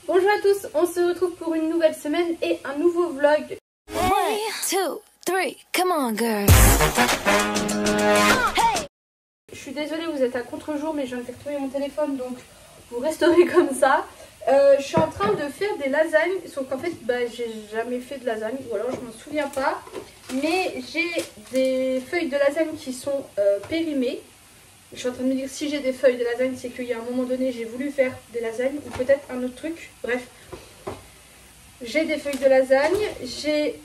Bonjour à tous, on se retrouve pour une nouvelle semaine et un nouveau vlog. 1, 2, 3, come on girl. Je suis désolée, vous êtes à contre-jour, mais je viens de faire tomber mon téléphone, donc vous resterez comme ça. Je suis en train de faire des lasagnes, sauf qu'en fait, j'ai jamais fait de lasagne, ou alors je m'en souviens pas. Mais j'ai des feuilles de lasagne qui sont périmées. Je suis en train de me dire, si j'ai des feuilles de lasagne, c'est qu'il y a un moment donné, j'ai voulu faire des lasagnes, ou peut-être un autre truc, bref. J'ai des feuilles de lasagne, j'ai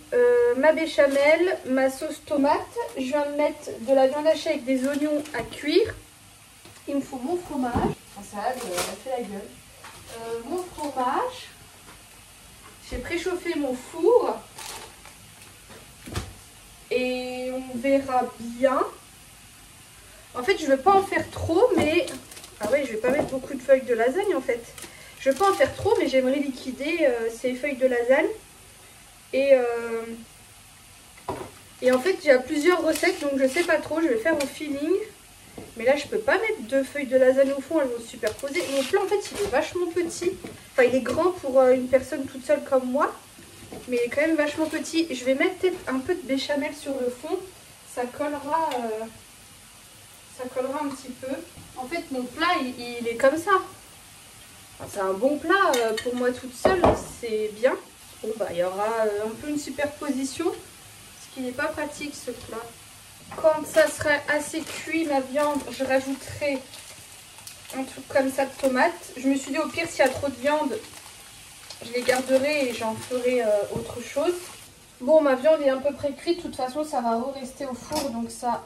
ma béchamel, ma sauce tomate. Je viens de mettre de la viande hachée avec des oignons à cuire. Il me faut mon fromage. Enfin, ça, elle fait la gueule. Mon fromage. J'ai préchauffé mon four. Et on verra bien. En fait, je ne veux pas en faire trop, mais... Ah ouais, je vais pas mettre beaucoup de feuilles de lasagne, en fait. Je ne veux pas en faire trop, mais j'aimerais liquider ces feuilles de lasagne. Et en fait, il y a plusieurs recettes, donc je ne sais pas trop. Je vais faire au feeling. Mais là, je peux pas mettre 2 feuilles de lasagne au fond, elles vont se superposer. Mon plat, en fait, il est vachement petit. Enfin, il est grand pour une personne toute seule comme moi. Mais il est quand même vachement petit. Je vais mettre peut-être un peu de béchamel sur le fond. Ça collera un petit peu. En fait, mon plat, il est comme ça. Enfin, c'est un bon plat pour moi toute seule. C'est bien. Bon, il y aura un peu une superposition. Ce qui n'est pas pratique, ce plat. Quand ça sera assez cuit, ma viande, je rajouterai un truc comme ça de tomates. Je me suis dit, au pire, s'il y a trop de viande, je les garderai et j'en ferai autre chose. Bon, ma viande est à peu près cuite. De toute façon, ça va rester au four. Donc ça...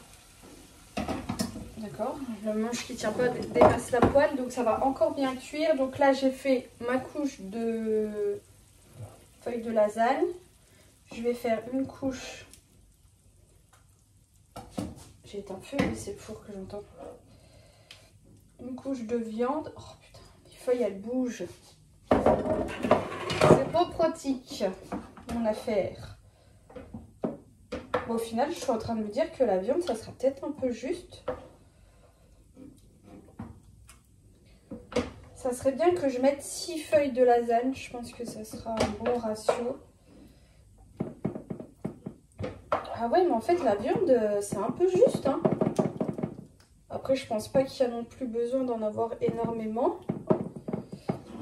D'accord. Le manche qui tient pas dépasse la poêle. Donc ça va encore bien cuire. Donc là, j'ai fait ma couche de feuilles de lasagne. Je vais faire une couche... J'ai éteint le feu, mais c'est le four que j'entends. Une couche de viande. Oh putain, les feuilles elles bougent. C'est pas pratique, mon affaire. Bon, au final, je suis en train de me dire que la viande, ça sera peut-être un peu juste. Ça serait bien que je mette 6 feuilles de lasagne. Je pense que ça sera un bon ratio. Ah ouais, mais en fait, la viande, c'est un peu juste, hein. Après, je pense pas qu'il y a non plus besoin d'en avoir énormément.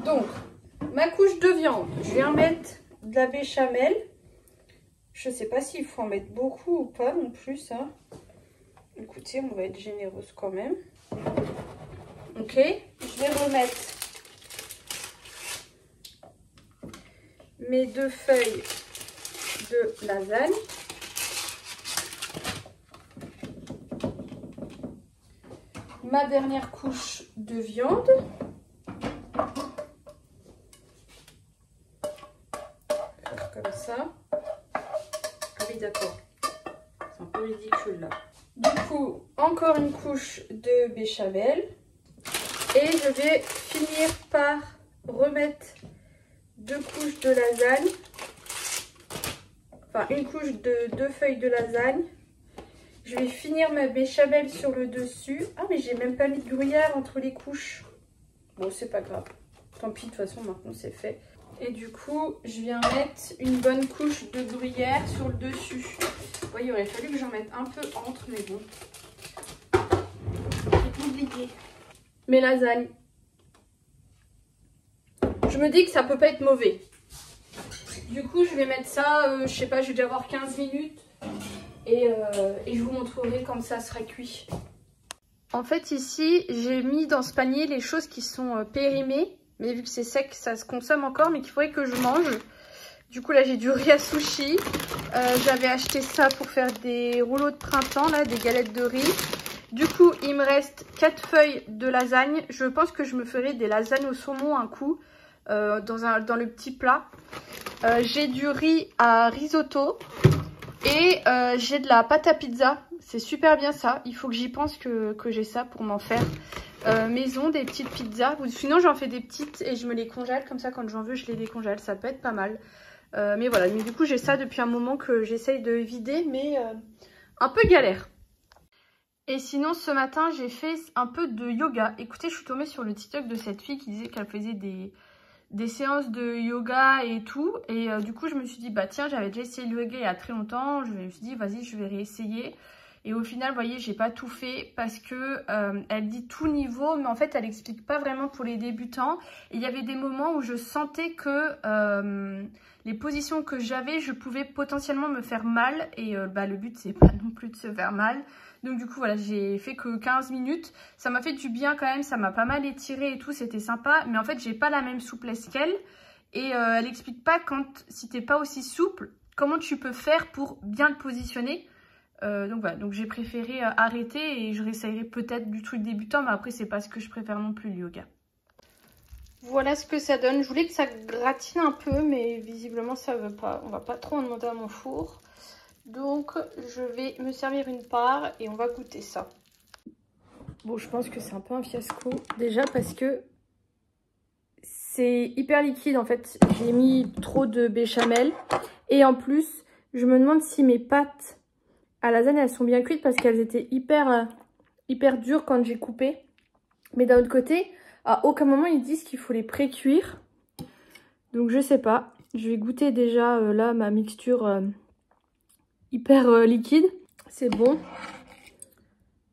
Donc, ma couche de viande, je viens mettre de la béchamel. Je sais pas s'il faut en mettre beaucoup ou pas non plus, ça. Écoutez, on va être généreuse quand même. Ok, je vais remettre mes 2 feuilles de lasagne. Ma dernière couche de viande. Comme ça. Ah oui, d'accord. C'est un peu ridicule là. Du coup, encore une couche de béchamel. Et je vais finir par remettre 2 couches de lasagne. Enfin, une couche de 2 feuilles de lasagne. Je vais finir ma béchamel sur le dessus. Ah, mais j'ai même pas mis de gruyère entre les couches. Bon, c'est pas grave. Tant pis, de toute façon, maintenant c'est fait. Et du coup, je viens mettre une bonne couche de gruyère sur le dessus. Ouais, il aurait fallu que j'en mette un peu entre, mais bon. J'ai oublié. Mes lasagnes. Je me dis que ça peut pas être mauvais. Du coup, je vais mettre ça, je sais pas, je vais déjà avoir 15 minutes. Et je vous montrerai quand ça sera cuit. En fait ici j'ai mis dans ce panier les choses qui sont périmées. Mais vu que c'est sec ça se consomme encore mais qu'il faudrait que je mange. Du coup là j'ai du riz à sushi. J'avais acheté ça pour faire des rouleaux de printemps là, des galettes de riz. Du coup il me reste 4 feuilles de lasagne. Je pense que je me ferai des lasagnes au saumon un coup dans le petit plat. J'ai du riz à risotto. Et j'ai de la pâte à pizza, c'est super bien ça, il faut que j'y pense que j'ai ça pour m'en faire maison, des petites pizzas. Sinon j'en fais des petites et je me les congèle, comme ça quand j'en veux je les décongèle, ça peut être pas mal. Mais voilà, mais du coup j'ai ça depuis un moment que j'essaye de vider, mais un peu galère. Et sinon ce matin j'ai fait un peu de yoga. Écoutez, je suis tombée sur le TikTok de cette fille qui disait qu'elle faisait des des séances de yoga et tout. Et du coup, je me suis dit, bah tiens, j'avais déjà essayé le yoga il y a très longtemps. Je me suis dit, vas-y, je vais réessayer. Et au final, vous voyez, j'ai pas tout fait parce que elle dit tout niveau, mais en fait, elle explique pas vraiment pour les débutants. Et il y avait des moments où je sentais que les positions que j'avais, je pouvais potentiellement me faire mal. Et bah, le but, c'est pas non plus de se faire mal. Donc du coup, voilà, j'ai fait que 15 minutes. Ça m'a fait du bien quand même, ça m'a pas mal étiré et tout, c'était sympa. Mais en fait, j'ai pas la même souplesse qu'elle. Et elle explique pas si t'es pas aussi souple, comment tu peux faire pour bien te positionner. Donc voilà, donc j'ai préféré arrêter et je réessayerai peut-être du truc débutant, mais après c'est pas ce que je préfère non plus le yoga. Voilà ce que ça donne. Je voulais que ça gratine un peu, mais visiblement ça veut pas. On va pas trop en demander à mon four. Donc je vais me servir une part et on va goûter ça. Bon, je pense que c'est un peu un fiasco. Déjà parce que c'est hyper liquide en fait. J'ai mis trop de béchamel. Et en plus, je me demande si mes pâtes à lasagne, elles sont bien cuites parce qu'elles étaient hyper dures quand j'ai coupé. Mais d'un autre côté, à aucun moment ils disent qu'il faut les pré-cuire. Donc je sais pas. Je vais goûter déjà là ma mixture hyper liquide. C'est bon.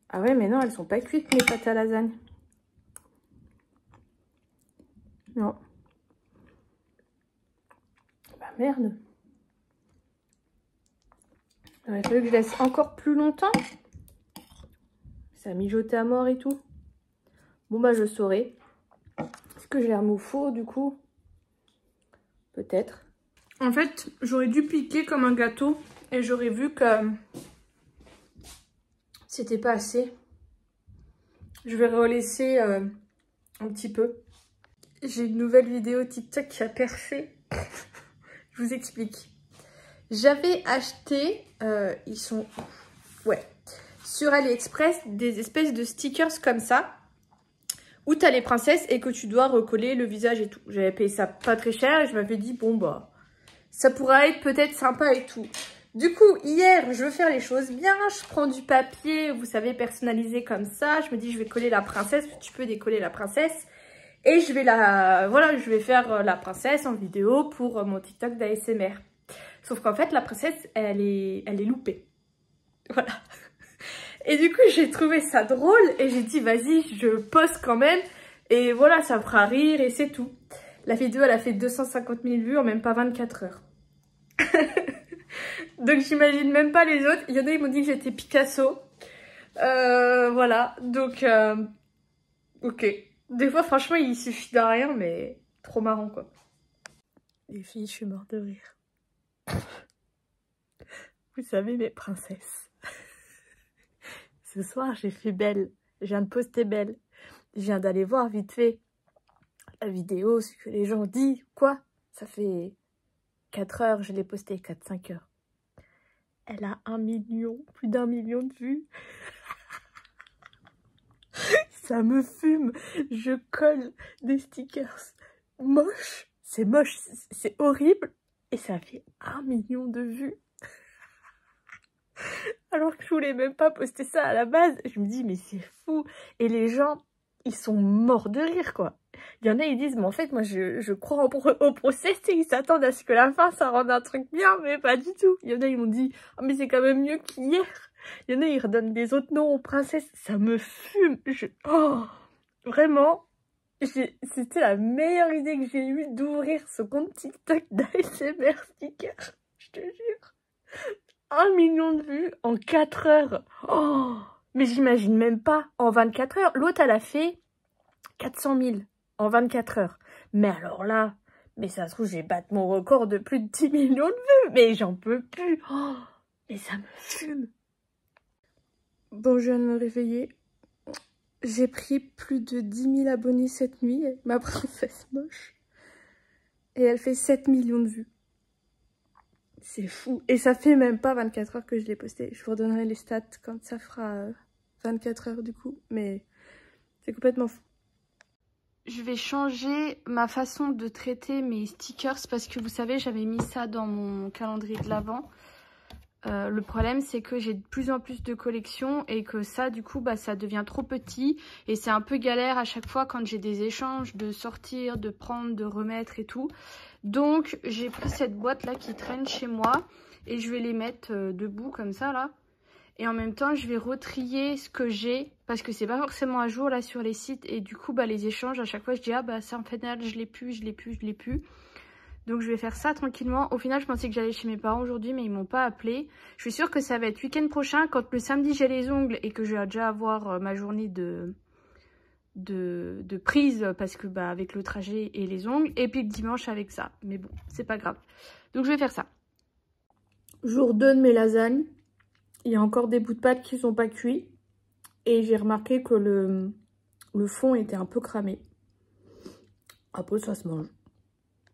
Ah ouais, mais non, elles sont pas cuites mes pâtes à lasagne. Non. Bah merde. Il aurait fallu que je laisse encore plus longtemps. Ça a mijoté à mort et tout. Bon bah je saurai. Est-ce que je les remets au four du coup? Peut-être. En fait, j'aurais dû piquer comme un gâteau. Et j'aurais vu que c'était pas assez. Je vais relaisser un petit peu. J'ai une nouvelle vidéo TikTok qui a percé. Je vous explique. J'avais acheté, ils sont, ouais, sur AliExpress, des espèces de stickers comme ça, où tu as les princesses et que tu dois recoller le visage et tout. J'avais payé ça pas très cher et je m'avais dit, bon bah, ça pourra être peut-être sympa et tout. Du coup, hier, je veux faire les choses bien. Je prends du papier, vous savez, personnalisé comme ça. Je me dis, je vais coller la princesse, tu peux décoller la princesse. Et je vais voilà, je vais faire la princesse en vidéo pour mon TikTok d'ASMR. Sauf qu'en fait, la princesse, elle est loupée. Voilà. Et du coup, j'ai trouvé ça drôle et j'ai dit, vas-y, je poste quand même. Et voilà, ça me fera rire et c'est tout. La vidéo, elle a fait 250 000 vues en même pas 24 heures. Donc, j'imagine même pas les autres. Il y en a, ils m'ont dit que j'étais Picasso. Voilà. Donc, ok. Des fois, franchement, il suffit de rien, mais trop marrant, quoi. Les filles, je suis morte de rire. Vous savez, mes princesses. Ce soir, j'ai fait belle. Je viens de poster belle. Je viens d'aller voir vite fait la vidéo, ce que les gens disent. Quoi? Ça fait 4 heures, je l'ai postée, 4-5 heures. Elle a 1 million, plus d'1 million de vues. Ça me fume. Je colle des stickers moches. C'est moche, c'est horrible. Et ça fait 1 million de vues. Alors que je voulais même pas poster ça à la base. Je me dis, mais c'est fou. Et les gens, ils sont morts de rire, quoi. Il y en a, ils disent, mais en fait, moi, je crois au procès. Ils s'attendent à ce que la fin, ça rende un truc bien, mais pas du tout. Il y en a, ils m'ont dit, oh, mais c'est quand même mieux qu'hier. Il y en a, ils redonnent des autres noms aux princesses. Ça me fume. Oh, vraiment, c'était la meilleure idée que j'ai eue d'ouvrir ce compte TikTok d'ASMR sticker. Je te jure. 1 million de vues en 4 heures. Oh, mais j'imagine même pas en 24 heures. L'autre, elle a fait 400 000 en 24 heures. Mais alors là, mais ça se trouve, j'ai battu mon record de plus de 10 millions de vues. Mais j'en peux plus. Oh, mais ça me fume. Bon, je viens de me réveiller. J'ai pris plus de 10 000 abonnés cette nuit avec ma princesse moche. Et elle fait 7 millions de vues. C'est fou. Et ça fait même pas 24 heures que je l'ai posté. Je vous redonnerai les stats quand ça fera 24 heures du coup. Mais c'est complètement fou. Je vais changer ma façon de traiter mes stickers parce que vous savez, j'avais mis ça dans mon calendrier de l'Avent. Le problème, c'est que j'ai de plus en plus de collections et que ça, du coup, bah, ça devient trop petit. Et c'est un peu galère à chaque fois quand j'ai des échanges de sortir, de prendre, de remettre et tout. Donc, j'ai pris cette boîte-là qui traîne chez moi et je vais les mettre debout comme ça, là. Et en même temps, je vais retrier ce que j'ai parce que c'est pas forcément à jour, là, sur les sites. Et du coup, bah, les échanges, à chaque fois, je dis, ah, bah, ça, en fait, je l'ai plus, je l'ai plus, je l'ai plus. Donc je vais faire ça tranquillement. Au final, je pensais que j'allais chez mes parents aujourd'hui, mais ils m'ont pas appelé. Je suis sûre que ça va être week-end prochain, quand le samedi j'ai les ongles et que je vais déjà avoir ma journée de prise, parce que bah avec le trajet et les ongles, et puis le dimanche avec ça. Mais bon, c'est pas grave. Donc je vais faire ça. Jour 2 de mes lasagnes. Il y a encore des bouts de pâte qui sont pas cuits. Et j'ai remarqué que le fond était un peu cramé. Après, ça se mange.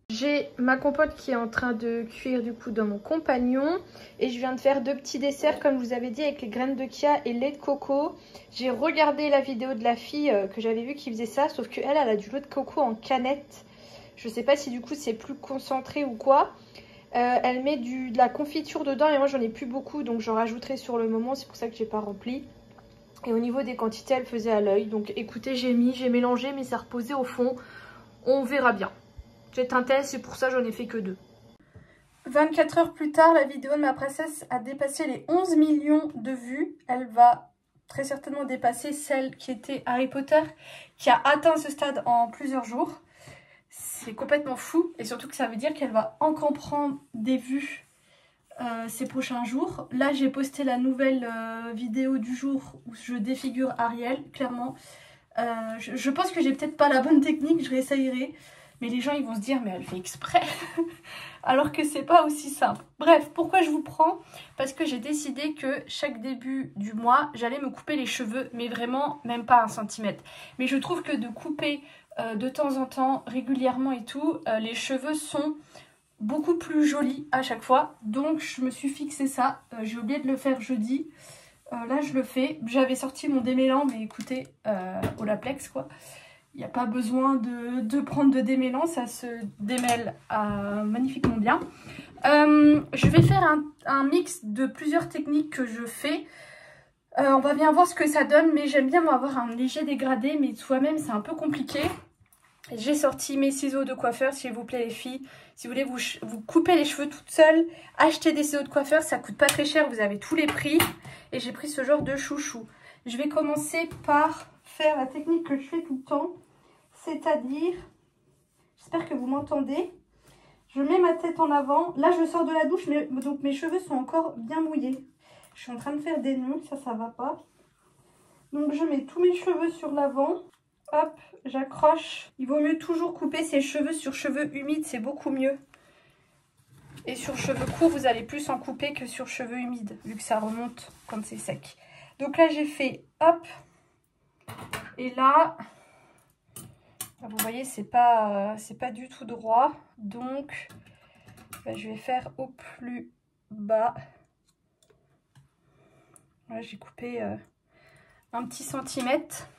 J'ai ma compote qui est en train de cuire du coup dans mon compagnon. Et je viens de faire 2 petits desserts comme je vous avais dit avec les graines de chia et lait de coco. J'ai regardé la vidéo de la fille que j'avais vue qui faisait ça. Sauf qu'elle, elle a du lait de coco en canette. Je sais pas si du coup c'est plus concentré ou quoi. Elle met de la confiture dedans et moi j'en ai plus beaucoup. Donc j'en rajouterai sur le moment. C'est pour ça que j'ai pas rempli. Et au niveau des quantités, elle faisait à l'œil. Donc écoutez, j'ai mélangé mais ça reposait au fond. On verra bien. J'ai un test, c'est pour ça j'en ai fait que 2. 24 heures plus tard, la vidéo de ma princesse a dépassé les 11 millions de vues. Elle va très certainement dépasser celle qui était Harry Potter, qui a atteint ce stade en plusieurs jours. C'est complètement fou et surtout que ça veut dire qu'elle va encore prendre des vues ces prochains jours. Là, j'ai posté la nouvelle vidéo du jour où je défigure Ariel, clairement. Je pense que j'ai peut-être pas la bonne technique, je réessayerai. Mais les gens, ils vont se dire, mais elle fait exprès. Alors que c'est pas aussi simple. Bref, pourquoi je vous prends? Parce que j'ai décidé que chaque début du mois, j'allais me couper les cheveux. Mais vraiment, même pas 1 centimètre. Mais je trouve que de couper de temps en temps, régulièrement et tout, les cheveux sont beaucoup plus jolis à chaque fois. Donc, je me suis fixé ça. J'ai oublié de le faire jeudi. Là, je le fais. J'avais sorti mon démêlant, mais écoutez, au Laplex, quoi. Il n'y a pas besoin de prendre de démêlant, ça se démêle magnifiquement bien. Je vais faire un mix de plusieurs techniques que je fais. On va bien voir ce que ça donne, mais j'aime bien avoir un léger dégradé, mais soi-même c'est un peu compliqué. J'ai sorti mes ciseaux de coiffeur, s'il vous plaît les filles. Si vous voulez vous couper les cheveux toute seule, achetez des ciseaux de coiffeur, ça coûte pas très cher, vous avez tous les prix. Et j'ai pris ce genre de chouchou. Je vais commencer par faire la technique que je fais tout le temps. C'est-à-dire, j'espère que vous m'entendez, je mets ma tête en avant. Là, je sors de la douche, mais donc mes cheveux sont encore bien mouillés. Je suis en train de faire des nœuds, ça va pas. Donc, je mets tous mes cheveux sur l'avant. Hop, j'accroche. Il vaut mieux toujours couper ses cheveux sur cheveux humides, c'est beaucoup mieux. Et sur cheveux courts, vous allez plus en couper que sur cheveux humides, vu que ça remonte quand c'est sec. Donc là, j'ai fait hop. Et là... Vous voyez, c'est pas du tout droit. Donc, je vais faire au plus bas. Là, j'ai coupé 1 petit centimètre.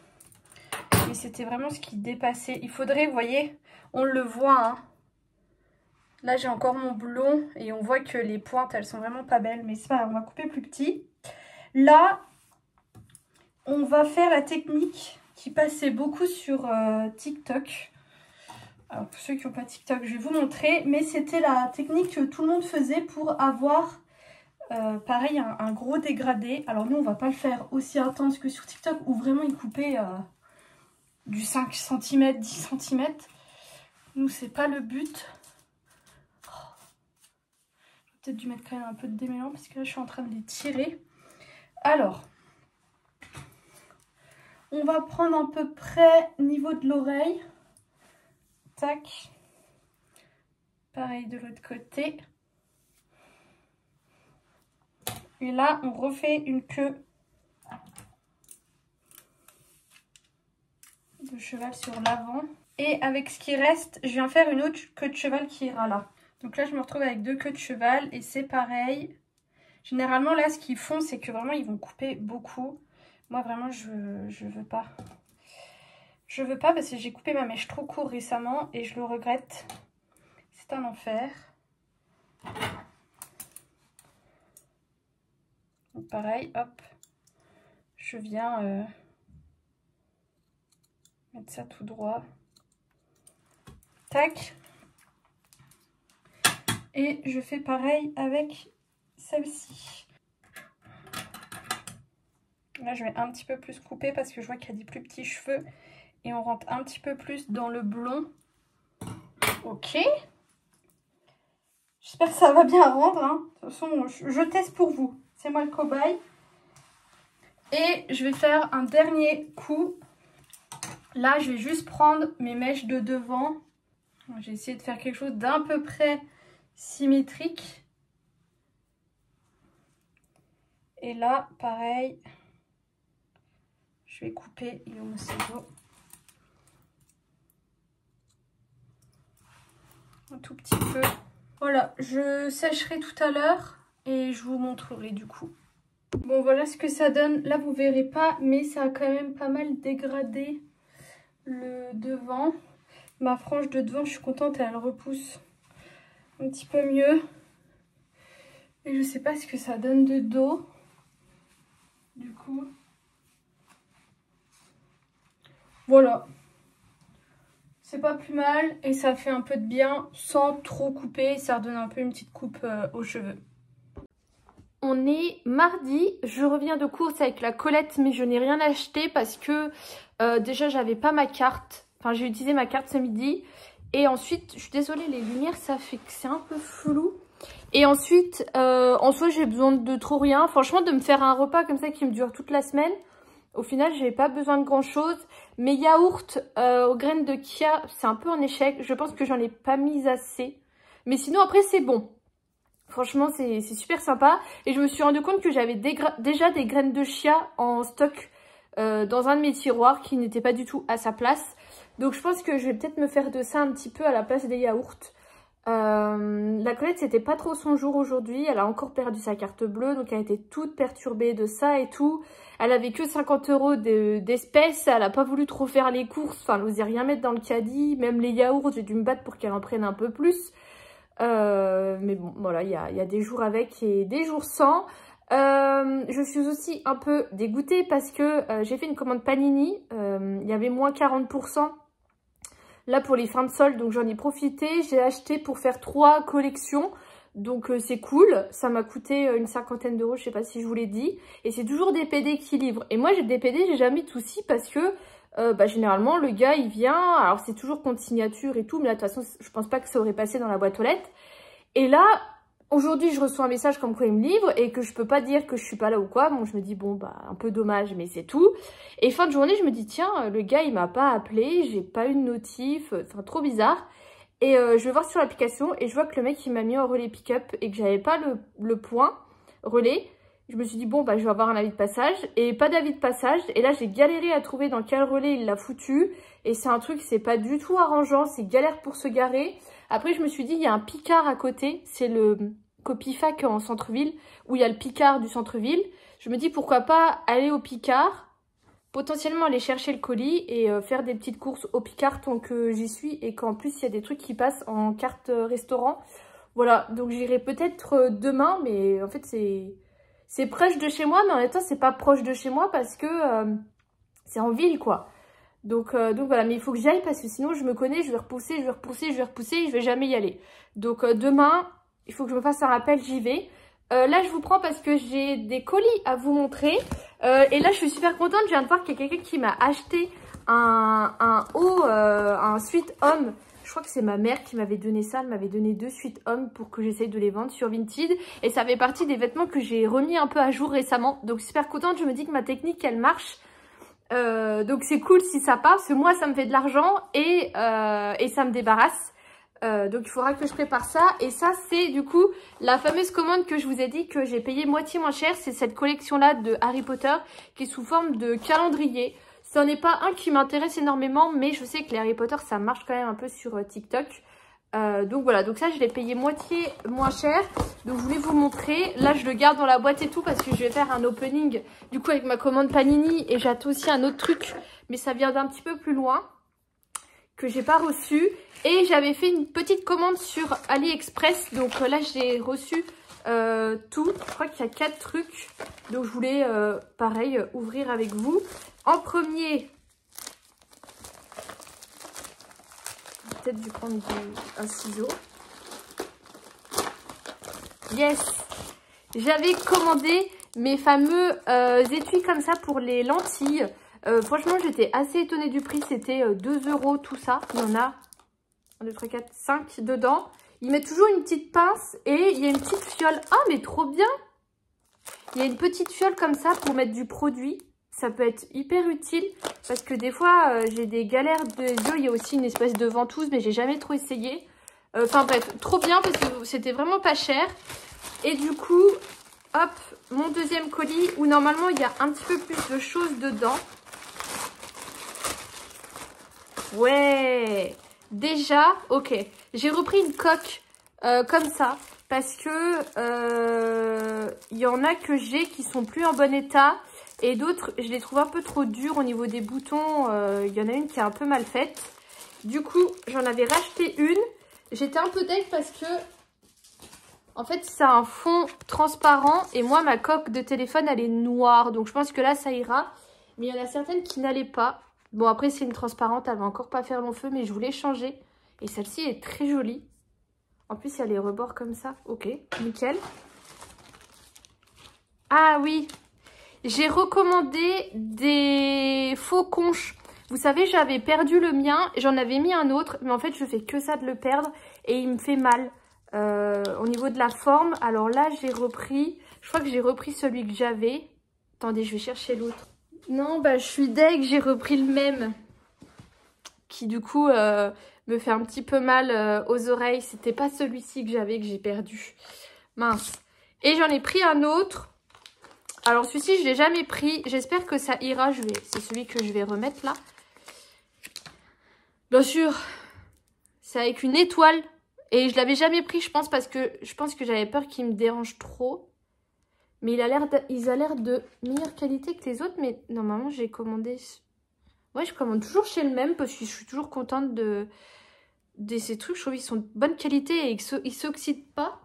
Mais c'était vraiment ce qui dépassait. Il faudrait, vous voyez, on le voit. Hein. Là, j'ai encore mon blond. Et on voit que les pointes, elles sont vraiment pas belles. Mais c'est pas grave, on va couper plus petit. Là, on va faire la technique qui passait beaucoup sur TikTok. Alors pour ceux qui n'ont pas TikTok, je vais vous montrer. Mais c'était la technique que tout le monde faisait pour avoir, pareil, un gros dégradé. Alors nous, on va pas le faire aussi intense que sur TikTok, où vraiment ils coupaient du 5 cm, 10 cm. Nous, c'est pas le but. Oh. J'ai peut-être dû mettre quand même un peu de démêlant, parce que là, je suis en train de les tirer. Alors... on va prendre à peu près niveau de l'oreille. Tac. Pareil de l'autre côté. Et là, on refait une queue de cheval sur l'avant. Et avec ce qui reste, je viens faire une autre queue de cheval qui ira là. Donc là, je me retrouve avec 2 queues de cheval et c'est pareil. Généralement, là, ce qu'ils font, c'est que vraiment, ils vont couper beaucoup. Moi, vraiment, je veux pas. Je veux pas parce que j'ai coupé ma mèche trop court récemment et je le regrette. C'est un enfer. Donc pareil, hop, je viens mettre ça tout droit. Tac. Et je fais pareil avec celle-ci. Là, je vais un petit peu plus couper parce que je vois qu'il y a des plus petits cheveux. Et on rentre un petit peu plus dans le blond. Ok. J'espère que ça va bien rendre. Hein. De toute façon, je teste pour vous. C'est moi le cobaye. Et je vais faire un dernier coup. Là, je vais juste prendre mes mèches de devant. J'ai essayé de faire quelque chose d'à peu près symétrique. Et là, pareil. Je vais couper. Il est où mon ciseau? Un tout petit peu. Voilà, je sécherai tout à l'heure et je vous montrerai du coup. Bon, voilà ce que ça donne. Là, vous verrez pas, mais ça a quand même pas mal dégradé le devant. Ma frange de devant, je suis contente, elle repousse un petit peu mieux. Et je sais pas ce que ça donne de dos. Du coup, voilà. C'est pas plus mal et ça fait un peu de bien sans trop couper. Ça redonne un peu une petite coupe aux cheveux. On est mardi, je reviens de course avec la Colette mais je n'ai rien acheté parce que déjà j'avais pas ma carte. Enfin j'ai utilisé ma carte ce midi. Et ensuite, je suis désolée, les lumières ça fait que c'est un peu flou. Et ensuite, en soi j'ai besoin de trop rien. Franchement de me faire un repas comme ça qui me dure toute la semaine. Au final, j'ai pas besoin de grand chose. Mes yaourts aux graines de chia, c'est un peu un échec. Je pense que j'en ai pas mis assez. Mais sinon, après, c'est bon. Franchement, c'est super sympa. Et je me suis rendu compte que j'avais déjà des graines de chia en stock dans un de mes tiroirs qui n'était pas du tout à sa place. Donc, je pense que je vais peut-être me faire de ça un petit peu à la place des yaourts. La Colette, c'était pas trop son jour aujourd'hui. Elle a encore perdu sa carte bleue, donc elle était toute perturbée de ça et tout. Elle avait que 50 € d'espèces, elle a pas voulu trop faire les courses, enfin elle n'osait rien mettre dans le caddie. Même les yaourts, j'ai dû me battre pour qu'elle en prenne un peu plus. Mais bon, voilà, il y a des jours avec et des jours sans. Je suis aussi un peu dégoûtée parce que j'ai fait une commande Panini. Il y avait moins 40%. Là pour les fins de solde, donc j'en ai profité. J'ai acheté pour faire 3 collections. Donc c'est cool. Ça m'a coûté une 50aine d'euros, je sais pas si je vous l'ai dit. Et c'est toujours des PD qui livrent. Et moi j'ai des PD, j'ai jamais de soucis parce que généralement le gars il vient. Alors c'est toujours contre signature et tout. Mais là de toute façon je pense pas que ça aurait passé dans la boîte aux lettres. Et là aujourd'hui je reçois un message comme quoi il me livre et que je peux pas dire que je suis pas là ou quoi. Bon je me dis bon bah un peu dommage mais c'est tout. Et fin de journée je me dis tiens le gars il m'a pas appelé, j'ai pas eu de notif, enfin trop bizarre. Et je vais voir sur l'application et je vois que le mec il m'a mis en relais pick-up et que j'avais pas le point relais. Je me suis dit bon bah je vais avoir un avis de passage et pas d'avis de passage. Et là j'ai galéré à trouver dans quel relais il l'a foutu. Et c'est un truc c'est pas du tout arrangeant, c'est galère pour se garer. Après je me suis dit il y a un Picard à côté, c'est le Copifac en centre-ville où il y a le Picard du centre-ville. Je me dis pourquoi pas aller au Picard. Potentiellement aller chercher le colis et faire des petites courses au Picard tant que j'y suis et qu'en plus il y a des trucs qui passent en carte restaurant. Voilà, donc j'irai peut-être demain, mais en fait c'est proche de chez moi, mais en même temps c'est pas proche de chez moi parce que c'est en ville quoi. Donc voilà, mais il faut que j'y aille parce que sinon je me connais, je vais repousser et je vais jamais y aller. Donc demain, il faut que je me fasse un rappel, j'y vais. Là je vous prends parce que j'ai des colis à vous montrer. Et là je suis super contente, je viens de voir qu'il y a quelqu'un qui m'a acheté un haut, un sweat homme. Je crois que c'est ma mère qui m'avait donné ça, elle m'avait donné 2 sweat hommes pour que j'essaye de les vendre sur Vinted. Et ça fait partie des vêtements que j'ai remis un peu à jour récemment. Donc super contente, je me dis que ma technique elle marche. Donc c'est cool si ça passe, parce que moi ça me fait de l'argent et ça me débarrasse. Donc il faudra que je prépare ça. Et ça c'est du coup la fameuse commande que je vous ai dit que j'ai payé moitié moins cher. C'est cette collection là de Harry Potter qui est sous forme de calendrier. Ce n'est pas un qui m'intéresse énormément, mais je sais que les Harry Potter ça marche quand même un peu sur TikTok. Donc voilà, donc ça je l'ai payé moitié moins cher. Donc je voulais vous montrer. Là je le garde dans la boîte et tout parce que je vais faire un opening du coup avec ma commande Panini. Et j'attends aussi un autre truc, mais ça vient d'un petit peu plus loin, que j'ai pas reçu. Et j'avais fait une petite commande sur AliExpress. Donc là j'ai reçu tout. Je crois qu'il y a 4 trucs. Donc je voulais, pareil, ouvrir avec vous. En premier, peut-être dû prendre un ciseau. Yes! J'avais commandé mes fameux étuis comme ça pour les lentilles. Franchement, j'étais assez étonnée du prix. C'était 2 € tout ça. Il y en a 1, 2, 3, 4, 5 dedans. Ils mettent toujours une petite pince et il y a une petite fiole. Ah, mais trop bien! Il y a une petite fiole comme ça pour mettre du produit. Ça peut être hyper utile parce que des fois, j'ai des galères de yeux. Il y a aussi une espèce de ventouse, mais j'ai jamais trop essayé. Enfin bref, trop bien parce que c'était vraiment pas cher. Et du coup, hop, mon deuxième colis où normalement il y a un petit peu plus de choses dedans. Ouais, déjà, ok. J'ai repris une coque comme ça parce que il y en a que j'ai qui sont plus en bon état et d'autres, je les trouve un peu trop dures au niveau des boutons. Il y en a une qui est un peu mal faite. Du coup, j'en avais racheté une. J'étais un peu deg parce que en fait, c'est un fond transparent et moi, ma coque de téléphone, elle est noire. Donc, je pense que là, ça ira. Mais il y en a certaines qui n'allaient pas. Bon, après, c'est une transparente. Elle va encore pas faire long feu, mais je voulais changer. Et celle-ci est très jolie. En plus, il y a les rebords comme ça. Ok, nickel. Ah oui, j'ai recommandé des faux conches. Vous savez, j'avais perdu le mien. J'en avais mis un autre. Mais en fait, je fais que ça de le perdre. Et il me fait mal. Au niveau de la forme, alors là j'ai repris, je crois que j'ai repris celui que j'avais. Attendez, je vais chercher l'autre. Non, bah je suis deg, j'ai repris le même qui du coup me fait un petit peu mal aux oreilles. C'était pas celui-ci que j'avais, que j'ai perdu. Mince. Et j'en ai pris un autre. Alors celui-ci je l'ai jamais pris, j'espère que ça ira. C'est celui que je vais remettre là. Bien sûr, c'est avec une étoile. Et je l'avais jamais pris, je pense, parce que j'avais peur qu'il me dérange trop. Mais ils ont l'air de meilleure qualité que les autres. Mais normalement, j'ai commandé... Ouais, je commande toujours chez le même parce que je suis toujours contente de ces trucs. Je trouve qu'ils sont de bonne qualité et ils s'oxydent pas.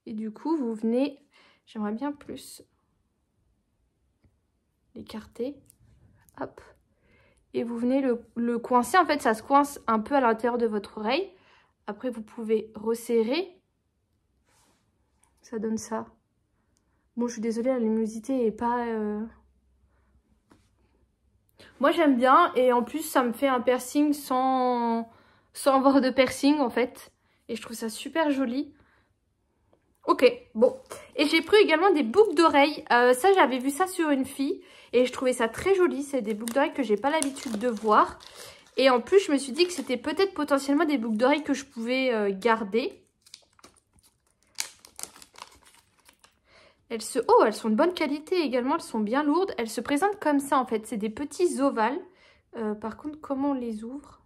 Et du coup, vous venez... J'aimerais bien plus l'écarter. Hop. Et vous venez le coincer. En fait, ça se coince un peu à l'intérieur de votre oreille. Après, vous pouvez resserrer. Ça donne ça. Bon, je suis désolée, la luminosité est pas... Moi, j'aime bien. Et en plus, ça me fait un piercing sans avoir de piercing, en fait. Et je trouve ça super joli. Ok, bon. Et j'ai pris également des boucles d'oreilles. Ça, j'avais vu ça sur une fille. Et je trouvais ça très joli. C'est des boucles d'oreilles que j'ai pas l'habitude de voir. Et en plus, je me suis dit que c'était peut-être potentiellement des boucles d'oreilles que je pouvais garder. Elles sont de bonne qualité également. Elles sont bien lourdes. Elles se présentent comme ça, en fait. C'est des petits ovales. Par contre, comment on les ouvre?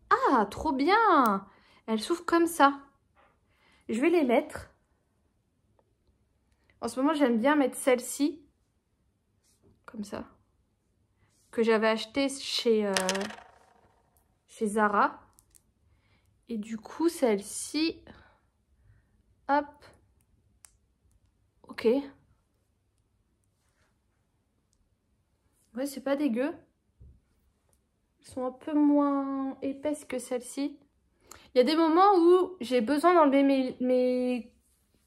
Ah, trop bien! Elles s'ouvrent comme ça. Je vais les mettre. En ce moment, j'aime bien mettre celle-ci. Comme ça. Que j'avais acheté chez Zara. Et du coup, celle-ci, hop, ok. Ouais, c'est pas dégueu. Elles sont un peu moins épaisses que celle-ci. Il y a des moments où j'ai besoin d'enlever mes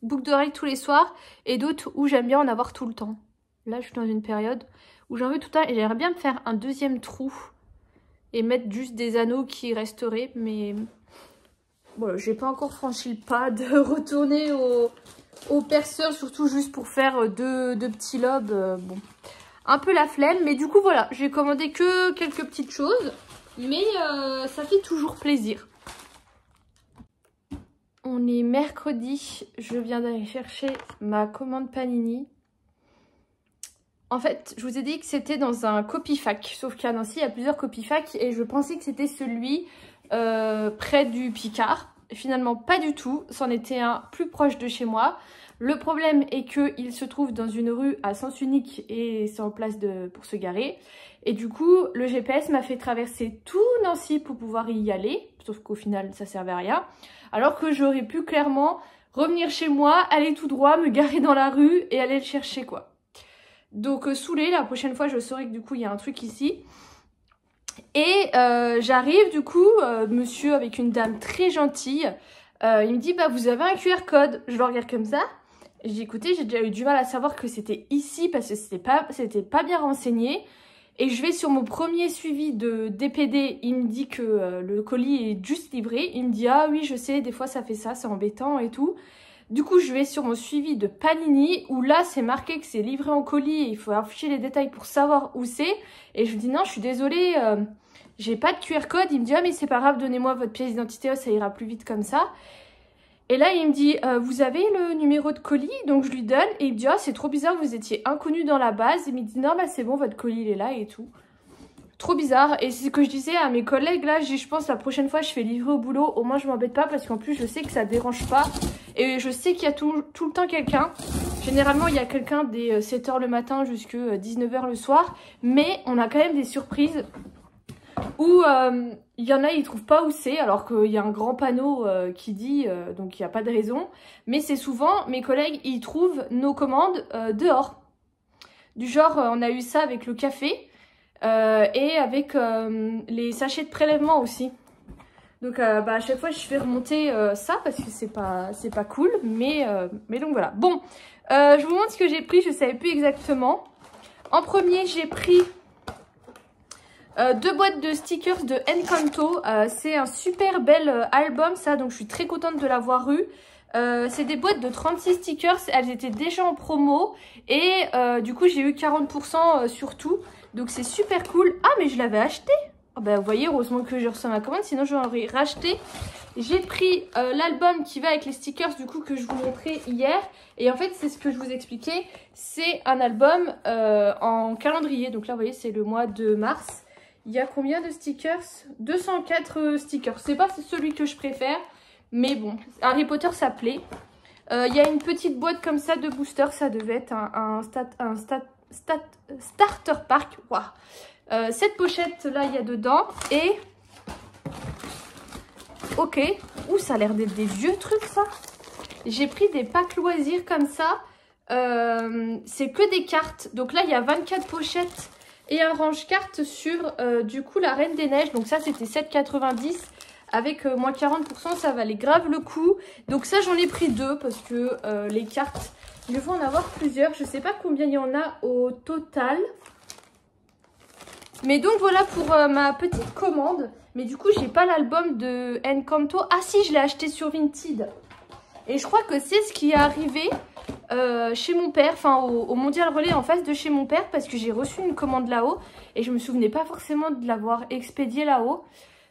boucles d'oreilles tous les soirs et d'autres où j'aime bien en avoir tout le temps. Là, je suis dans une période où j'en veux tout le temps et j'aimerais bien me faire un deuxième trou et mettre juste des anneaux qui resteraient. Mais bon, j'ai pas encore franchi le pas de retourner au perceur, surtout juste pour faire deux petits lobes. Bon, un peu la flemme. Mais du coup, voilà, j'ai commandé que quelques petites choses. Mais ça fait toujours plaisir. On est mercredi. Je viens d'aller chercher ma commande Panini. En fait, je vous ai dit que c'était dans un Copifac. Sauf qu'à Nancy, il y a plusieurs Copifac. Et je pensais que c'était celui près du Picard. Finalement, pas du tout. C'en était un plus proche de chez moi. Le problème est qu'il se trouve dans une rue à sens unique et c'est en place pour se garer. Et du coup, le GPS m'a fait traverser tout Nancy pour pouvoir y aller. Sauf qu'au final, ça servait à rien. Alors que j'aurais pu clairement revenir chez moi, aller tout droit, me garer dans la rue et aller le chercher quoi. Donc saoulée, la prochaine fois je saurai que du coup il y a un truc ici. Et j'arrive du coup, monsieur avec une dame très gentille, il me dit bah vous avez un QR code. Je le regarde comme ça. Je dis écoutez, j'ai déjà eu du mal à savoir que c'était ici parce que c'était pas bien renseigné. Et je vais sur mon premier suivi de DPD, il me dit que le colis est juste livré. Il me dit ah oui je sais, des fois ça fait ça, c'est embêtant et tout. Du coup je vais sur mon suivi de Panini où là c'est marqué que c'est livré en colis et il faut afficher les détails pour savoir où c'est. Et je lui dis non je suis désolée, j'ai pas de QR code. Il me dit ah mais c'est pas grave, donnez-moi votre pièce d'identité, ça ira plus vite comme ça. Et là, il me dit, vous avez le numéro de colis? Donc, je lui donne. Et il me dit, ah, c'est trop bizarre, vous étiez inconnu dans la base. Il me dit, non, bah, c'est bon, votre colis, il est là et tout. Trop bizarre. Et c'est ce que je disais à mes collègues, là. Je pense, la prochaine fois, je fais livrer au boulot. Au moins, je m'embête pas parce qu'en plus, je sais que ça dérange pas. Et je sais qu'il y a tout le temps quelqu'un. Généralement, il y a quelqu'un dès 7 h le matin jusqu'à 19 h le soir. Mais on a quand même des surprises où il y en a, ils trouvent pas où c'est, alors qu'il y a un grand panneau qui dit, donc il n'y a pas de raison. Mais c'est souvent, mes collègues, ils trouvent nos commandes dehors. Du genre, on a eu ça avec le café et avec les sachets de prélèvement aussi. Donc bah, à chaque fois, je fais remonter ça parce que c'est pas cool. Mais donc voilà. Bon, je vous montre ce que j'ai pris, je savais plus exactement. En premier, j'ai pris 2 boîtes de stickers de Encanto. C'est un super bel album ça, donc je suis très contente de l'avoir eu. C'est des boîtes de 36 stickers, elles étaient déjà en promo et du coup j'ai eu 40% sur tout, donc c'est super cool. Ah mais je l'avais acheté. Oh, bah, vous voyez, heureusement que j'ai reçu ma commande, sinon je l'aurais racheté. J'ai pris l'album qui va avec les stickers du coup que je vous montrais hier. Et en fait c'est ce que je vous expliquais, c'est un album en calendrier. Donc là vous voyez c'est le mois de mars. Il y a combien de stickers? 204 stickers. C'est pas celui que je préfère, mais bon, Harry Potter ça plaît. Il y a une petite boîte comme ça de booster, ça devait être un starter pack. Wow. Cette pochette là, il y a dedans et... Ok, ouh ça a l'air d'être des vieux trucs ça. J'ai pris des packs loisirs comme ça. C'est que des cartes, donc là il y a 24 pochettes. Et un range-carte sur, du coup, la Reine des Neiges. Donc ça, c'était 7,90. Avec moins 40%, ça valait grave le coup. Donc ça, j'en ai pris 2 parce que les cartes, il faut en avoir plusieurs. Je sais pas combien il y en a au total. Mais donc, voilà pour ma petite commande. Mais du coup, j'ai pas l'album de Encanto. Ah si, je l'ai acheté sur Vinted. Et je crois que c'est ce qui est arrivé... chez mon père, enfin au Mondial Relais en face de chez mon père, parce que j'ai reçu une commande là-haut et je me souvenais pas forcément de l'avoir expédié là-haut.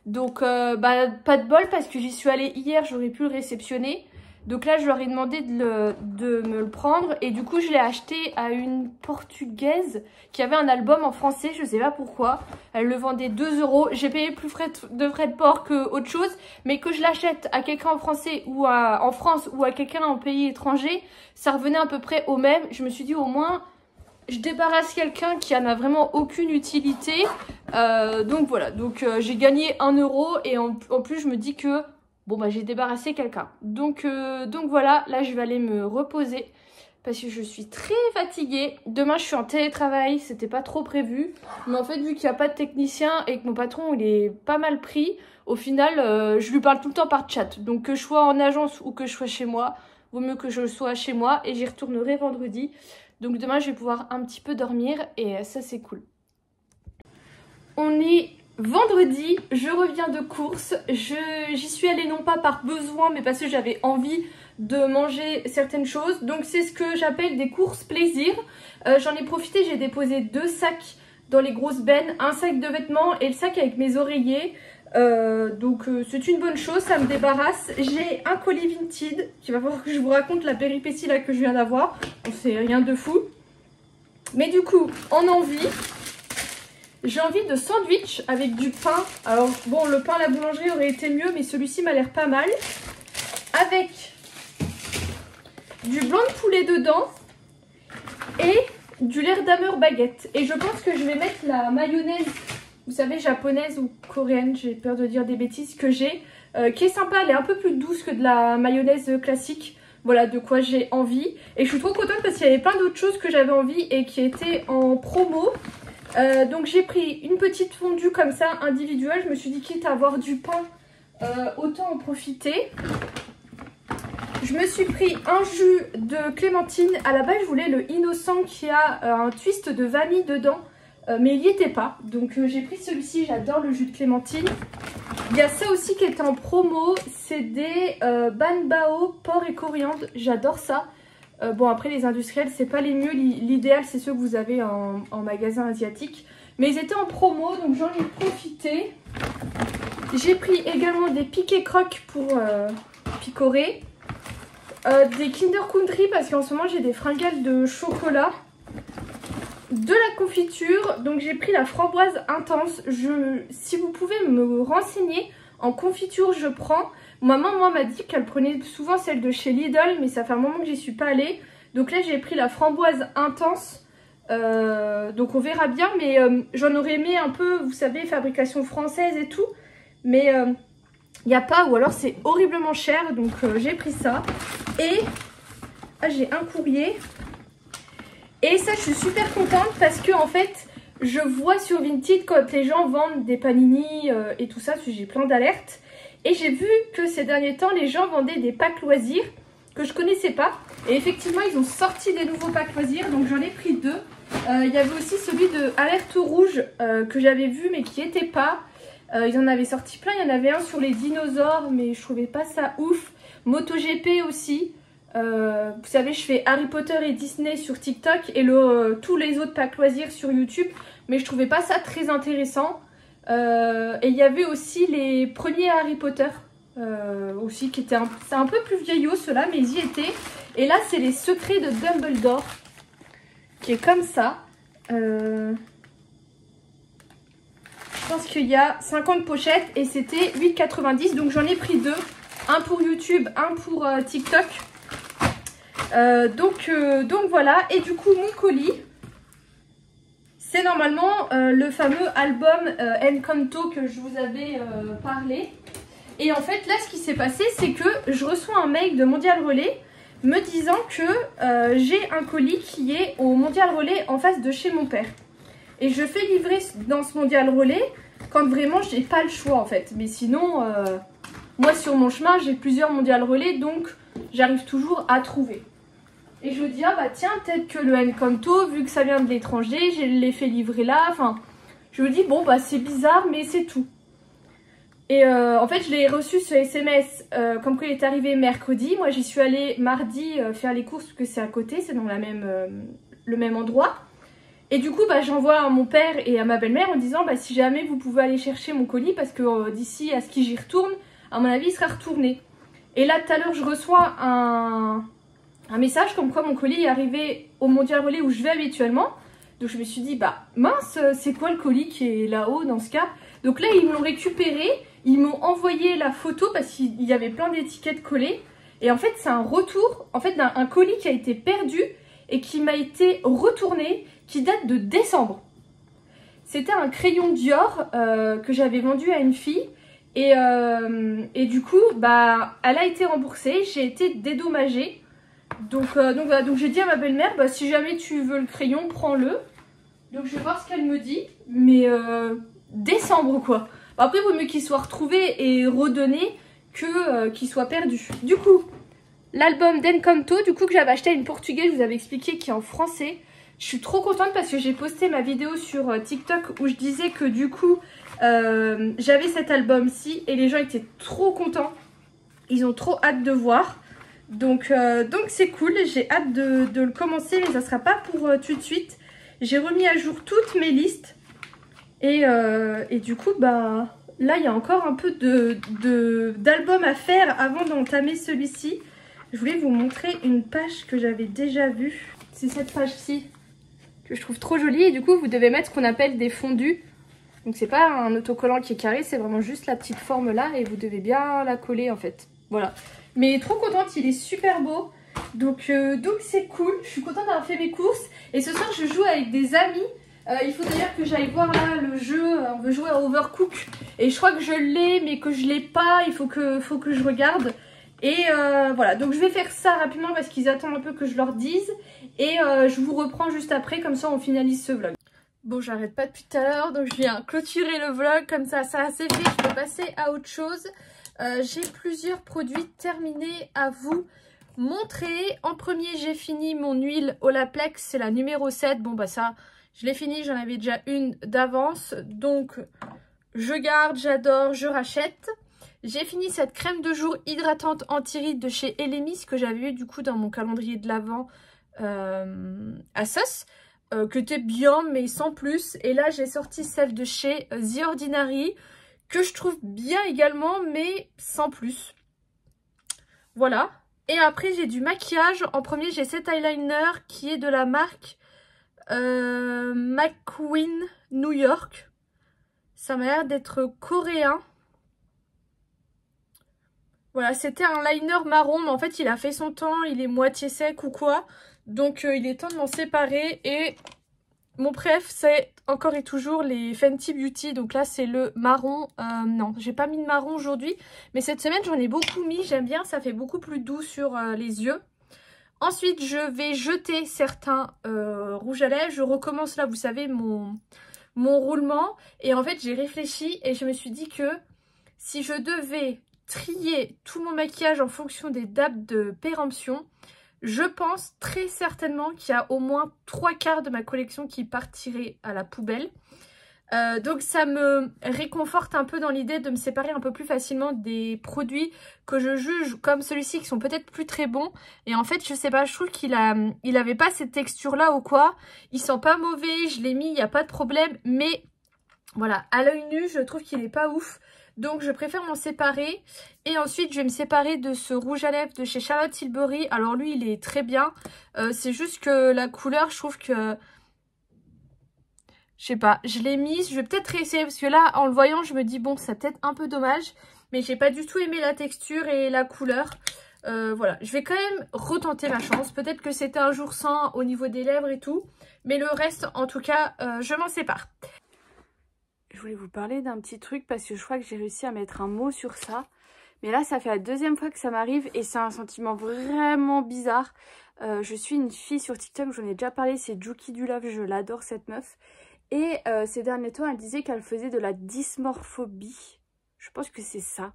Donc bah, pas de bol parce que j'y suis allée hier, j'aurais pu le réceptionner. Donc là je leur ai demandé de me le prendre et du coup je l'ai acheté à une portugaise qui avait un album en français, je sais pas pourquoi. Elle le vendait 2 €, j'ai payé plus de frais de port que autre chose, mais que je l'achète à quelqu'un en français ou en France ou à quelqu'un en pays étranger, ça revenait à peu près au même. Je me suis dit au moins je débarrasse quelqu'un qui en a vraiment aucune utilité. Donc voilà, donc j'ai gagné 1 € et en plus je me dis que bon bah j'ai débarrassé quelqu'un. Donc voilà, là je vais aller me reposer parce que je suis très fatiguée. Demain je suis en télétravail, c'était pas trop prévu. Mais en fait vu qu'il n'y a pas de technicien et que mon patron il est pas mal pris, au final je lui parle tout le temps par chat. Donc que je sois en agence ou que je sois chez moi, vaut mieux que je sois chez moi et j'y retournerai vendredi. Donc demain je vais pouvoir un petit peu dormir et ça c'est cool. On est... vendredi, je reviens de course, j'y suis allée non pas par besoin mais parce que j'avais envie de manger certaines choses. Donc c'est ce que j'appelle des courses plaisir. J'en ai profité, j'ai déposé 2 sacs dans les grosses bennes, un sac de vêtements et le sac avec mes oreillers. Donc c'est une bonne chose, ça me débarrasse. J'ai un colis Vinted qui va falloir que je vous raconte la péripétie là que je viens d'avoir. Bon, c'est rien de fou. Mais du coup, en envie... j'ai envie de sandwich avec du pain. Alors bon, le pain à la boulangerie aurait été mieux, mais celui-ci m'a l'air pas mal. Avec du blanc de poulet dedans et du lait d'ameur baguette. Et je pense que je vais mettre la mayonnaise, vous savez, japonaise ou coréenne, j'ai peur de dire des bêtises, que j'ai, qui est sympa. Elle est un peu plus douce que de la mayonnaise classique. voilà de quoi j'ai envie. Et je suis trop contente parce qu'il y avait plein d'autres choses que j'avais envie et qui étaient en promo. Donc j'ai pris une petite fondue comme ça individuelle. Je me suis dit quitte à avoir du pain, autant en profiter. Je me suis pris un jus de clémentine. À la base je voulais le innocent qui a un twist de vanille dedans. Mais il n'y était pas. Donc j'ai pris celui-ci. J'adore le jus de clémentine. Il y a ça aussi qui est en promo. C'est des banbao, porc et coriandre. J'adore ça. Bon après les industriels c'est pas les mieux. L'idéal c'est ceux que vous avez en magasin asiatique. Mais ils étaient en promo donc j'en ai profité. J'ai pris également des piquets crocs pour picorer. Des Kinder Country parce qu'en ce moment j'ai des fringales de chocolat. De la confiture, donc j'ai pris la framboise intense. Si vous pouvez me renseigner, en confiture je prends. Maman moi m'a dit qu'elle prenait souvent celle de chez Lidl, mais ça fait un moment que j'y suis pas allée. Donc là j'ai pris la framboise intense. Donc on verra bien, mais j'en aurais aimé un peu, vous savez, fabrication française et tout. Mais il n'y a pas, ou alors c'est horriblement cher, donc j'ai pris ça. Et j'ai un courrier. Et ça je suis super contente parce que en fait je vois sur Vinted quand les gens vendent des panini et tout ça, parce que j'ai plein d'alertes. Et j'ai vu que ces derniers temps les gens vendaient des packs loisirs que je connaissais pas. Et effectivement ils ont sorti des nouveaux packs loisirs, donc j'en ai pris deux. Il y avait aussi celui de Alerte Rouge que j'avais vu mais qui était pas. Ils en avaient sorti plein, il y en avait un sur les dinosaures mais je trouvais pas ça ouf. MotoGP aussi. Vous savez je fais Harry Potter et Disney sur TikTok et tous les autres packs loisirs sur YouTube, mais je trouvais pas ça très intéressant. Et il y avait aussi les premiers Harry Potter aussi qui étaient c'est un peu plus vieillot ceux-là, mais ils y étaient. Et là c'est les secrets de Dumbledore qui est comme ça. Je pense qu'il y a 50 pochettes et c'était 8,90, donc j'en ai pris deux, un pour YouTube, un pour TikTok. Donc voilà, et du coup mon colis c'est normalement le fameux album Encanto que je vous avais parlé. Et en fait là ce qui s'est passé c'est que je reçois un mail de Mondial Relais me disant que j'ai un colis qui est au Mondial Relais en face de chez mon père. Et je fais livrer dans ce Mondial Relais quand vraiment j'ai pas le choix en fait. Mais sinon moi sur mon chemin j'ai plusieurs Mondial Relais, donc j'arrive toujours à trouver. Et je me dis, ah bah tiens, peut-être que le Encanto, vu que ça vient de l'étranger, je l'ai fait livrer là. Enfin, je me dis, bon bah c'est bizarre, mais c'est tout. Et en fait, je l'ai reçu ce SMS comme qu'il est arrivé mercredi. Moi, j'y suis allée mardi faire les courses parce que c'est à côté, c'est dans le même endroit. Et du coup, bah, j'envoie à mon père et à ma belle-mère en disant, bah si jamais vous pouvez aller chercher mon colis, parce que d'ici à ce que j'y retourne, à mon avis, il sera retourné. Et là, tout à l'heure, je reçois un message comme quoi mon colis est arrivé au Mondial Relais où je vais habituellement. Donc je me suis dit, bah mince, c'est quoi le colis qui est là-haut dans ce cas? Donc là ils me l'ont récupéré, ils m'ont envoyé la photo parce qu'il y avait plein d'étiquettes collées. Et en fait c'est un retour, en fait d'un colis qui a été perdu et qui m'a été retourné, qui date de décembre. C'était un crayon Dior que j'avais vendu à une fille. Et du coup, bah elle a été remboursée, j'ai été dédommagée. Donc voilà, donc j'ai dit à ma belle-mère, bah, si jamais tu veux le crayon, prends-le. Donc je vais voir ce qu'elle me dit. Mais décembre quoi. Bah, après, il vaut mieux qu'il soit retrouvé et redonné que qu'il soit perdu. Du coup, l'album d'Encanto, du coup que j'avais acheté à une portugaise, je vous avais expliqué, qui est en français. Je suis trop contente parce que j'ai posté ma vidéo sur TikTok où je disais que du coup, j'avais cet album-ci et les gens étaient trop contents. Ils ont trop hâte de voir. Donc c'est cool, j'ai hâte de le commencer, mais ça sera pas pour tout de suite. J'ai remis à jour toutes mes listes. Et du coup, bah là, il y a encore un peu d'album à faire avant d'entamer celui-ci. Je voulais vous montrer une page que j'avais déjà vue. C'est cette page-ci que je trouve trop jolie. Et du coup, vous devez mettre ce qu'on appelle des fondus. Donc c'est pas un autocollant qui est carré, c'est vraiment juste la petite forme là. Et vous devez bien la coller en fait. Voilà. Mais trop contente, il est super beau. Donc c'est cool. Je suis contente d'avoir fait mes courses. Et ce soir, je joue avec des amis. Il faut d'ailleurs que j'aille voir là le jeu. On veut jouer à Overcook. Et je crois que je l'ai, mais que je l'ai pas. Il faut que je regarde. Et voilà, donc je vais faire ça rapidement parce qu'ils attendent un peu que je leur dise. Et je vous reprends juste après, comme ça on finalise ce vlog. Bon, j'arrête pas depuis tout à l'heure, donc je viens clôturer le vlog. Comme ça c'est fait, je peux passer à autre chose. J'ai plusieurs produits terminés à vous montrer. En premier, j'ai fini mon huile Olaplex, c'est la numéro 7. Bon bah ça, je l'ai fini, j'en avais déjà une d'avance. Donc je garde, j'adore, je rachète. J'ai fini cette crème de jour hydratante anti-rides de chez Elemis que j'avais eu du coup dans mon calendrier de l'Avent à Sauce. Que était bien mais sans plus. Et là j'ai sorti celle de chez The Ordinary que je trouve bien également mais sans plus. Voilà. Et après j'ai du maquillage. En premier j'ai cet eyeliner qui est de la marque McQueen New York. Ça m'a l'air d'être coréen. Voilà, c'était un liner marron, mais en fait il a fait son temps, il est moitié sec ou quoi. Donc il est temps de m'en séparer. Et mon préf c'est encore et toujours les Fenty Beauty. Donc là c'est le marron. Non, j'ai pas mis de marron aujourd'hui. Mais cette semaine j'en ai beaucoup mis, j'aime bien, ça fait beaucoup plus doux sur les yeux. Ensuite je vais jeter certains rouges à lèvres. Je recommence là, vous savez, mon roulement. Et en fait j'ai réfléchi et je me suis dit que si je devais trier tout mon maquillage en fonction des dates de péremption, je pense très certainement qu'il y a au moins 3/4 de ma collection qui partirait à la poubelle. Donc ça me réconforte un peu dans l'idée de me séparer un peu plus facilement des produits que je juge comme celui-ci qui sont peut-être plus très bons. Et en fait je sais pas, je trouve qu'il avait pas cette texture là ou quoi. Il sent pas mauvais, je l'ai mis, il n'y a pas de problème. Mais voilà, à l'œil nu je trouve qu'il est pas ouf. Donc je préfère m'en séparer. Et ensuite je vais me séparer de ce rouge à lèvres de chez Charlotte Tilbury. Alors lui il est très bien. C'est juste que la couleur, je trouve que... Je sais pas, je l'ai mise. Je vais peut-être réessayer parce que là en le voyant je me dis bon, c'est peut-être un peu dommage. Mais j'ai pas du tout aimé la texture et la couleur. Voilà, je vais quand même retenter ma chance. Peut-être que c'était un jour sans au niveau des lèvres et tout. Mais le reste en tout cas je m'en sépare. Je voulais vous parler d'un petit truc parce que je crois que j'ai réussi à mettre un mot sur ça. Mais là, ça fait la deuxième fois que ça m'arrive et c'est un sentiment vraiment bizarre. Je suis une fille sur TikTok, j'en ai déjà parlé, c'est Juki du Love, je l'adore cette meuf. Et ces derniers temps, elle disait qu'elle faisait de la dysmorphobie. Je pense que c'est ça.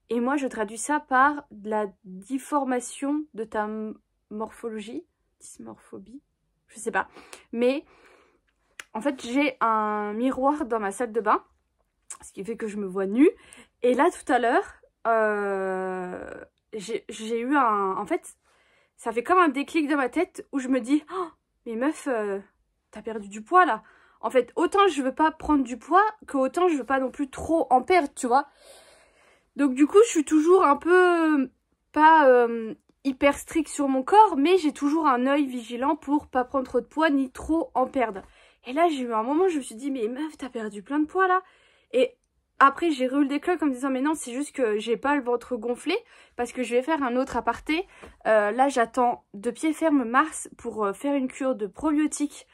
Et moi, je traduis ça par de la déformation de ta morphologie. Dysmorphobie, je sais pas. Mais... en fait, j'ai un miroir dans ma salle de bain, ce qui fait que je me vois nue. Et là, tout à l'heure, j'ai eu un... en fait, ça fait comme un déclic dans ma tête où je me dis « Oh, mais meuf, t'as perdu du poids, là !» En fait, autant je veux pas prendre du poids, que autant je veux pas non plus trop en perdre, tu vois. Donc du coup, je suis toujours un peu... pas... hyper stricte sur mon corps, mais j'ai toujours un œil vigilant pour pas prendre trop de poids ni trop en perdre. Et là, j'ai eu un moment, je me suis dit, mais meuf, t'as perdu plein de poids là. Et après, j'ai eu le déclic en me disant, mais non, c'est juste que j'ai pas le ventre gonflé parce que je vais faire un autre aparté. Là, j'attends de pied ferme mars pour faire une cure de probiotiques.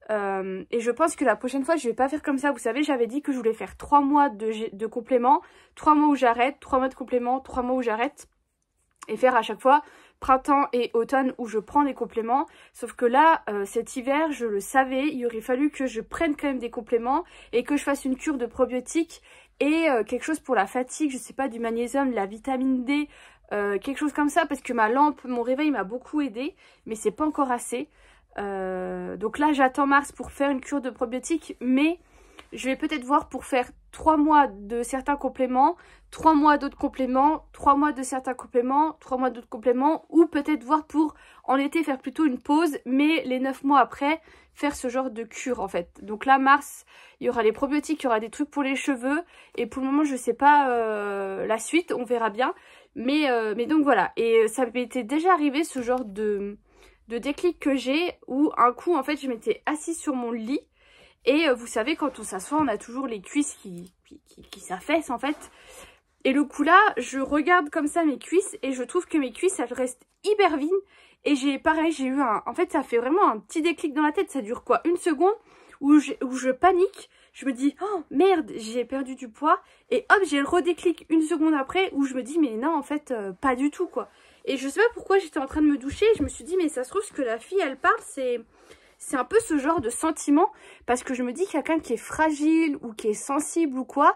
Et je pense que la prochaine fois, je vais pas faire comme ça. Vous savez, j'avais dit que je voulais faire 3 mois de compléments, 3 mois où j'arrête, 3 mois de compléments, 3 mois où j'arrête. Et faire à chaque fois printemps et automne où je prends des compléments. Sauf que là, cet hiver, je le savais, il aurait fallu que je prenne quand même des compléments et que je fasse une cure de probiotiques et quelque chose pour la fatigue, je sais pas, du magnésium, de la vitamine D, quelque chose comme ça, parce que ma lampe, mon réveil m'a beaucoup aidé, mais c'est pas encore assez. Donc là, j'attends mars pour faire une cure de probiotiques, mais je vais peut-être voir pour faire 3 mois de certains compléments, 3 mois d'autres compléments, 3 mois de certains compléments, 3 mois d'autres compléments, ou peut-être voir pour en été faire plutôt une pause, mais les 9 mois après faire ce genre de cure en fait. Donc là mars, il y aura les probiotiques, il y aura des trucs pour les cheveux, et pour le moment je sais pas la suite, on verra bien. Mais donc voilà, et ça m'était déjà arrivé ce genre de déclic que j'ai, où un coup en fait je m'étais assise sur mon lit. Et vous savez, quand on s'assoit, on a toujours les cuisses qui s'affaissent en fait. Et le coup là, je regarde comme ça mes cuisses et je trouve que mes cuisses, elles restent hyper vides. Et pareil, j'ai eu un... En fait, ça fait vraiment un petit déclic dans la tête. Ça dure quoi, 1 seconde où je panique. je me dis oh merde, j'ai perdu du poids, et hop j'ai le redéclic une seconde après où je me dis mais non en fait pas du tout quoi. Et je sais pas pourquoi j'étais en train de me doucher, je me suis dit mais ça se trouve ce que la fille elle parle c'est un peu ce genre de sentiment, parce que je me dis quelqu'un qui est fragile ou qui est sensible ou quoi,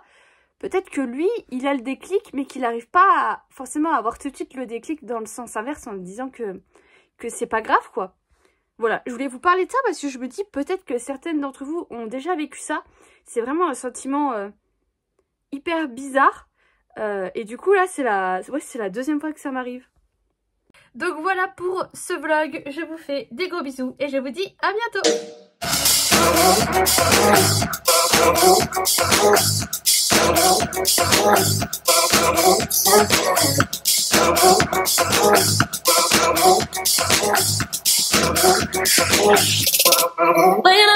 peut-être que lui il a le déclic mais qu'il n'arrive pas forcément à avoir tout de suite le déclic dans le sens inverse en me disant que c'est pas grave quoi. Voilà, je voulais vous parler de ça parce que je me dis peut-être que certaines d'entre vous ont déjà vécu ça. C'est vraiment un sentiment hyper bizarre. Et du coup là c'est la deuxième fois que ça m'arrive. Donc voilà pour ce vlog, je vous fais des gros bisous et je vous dis à bientôt. When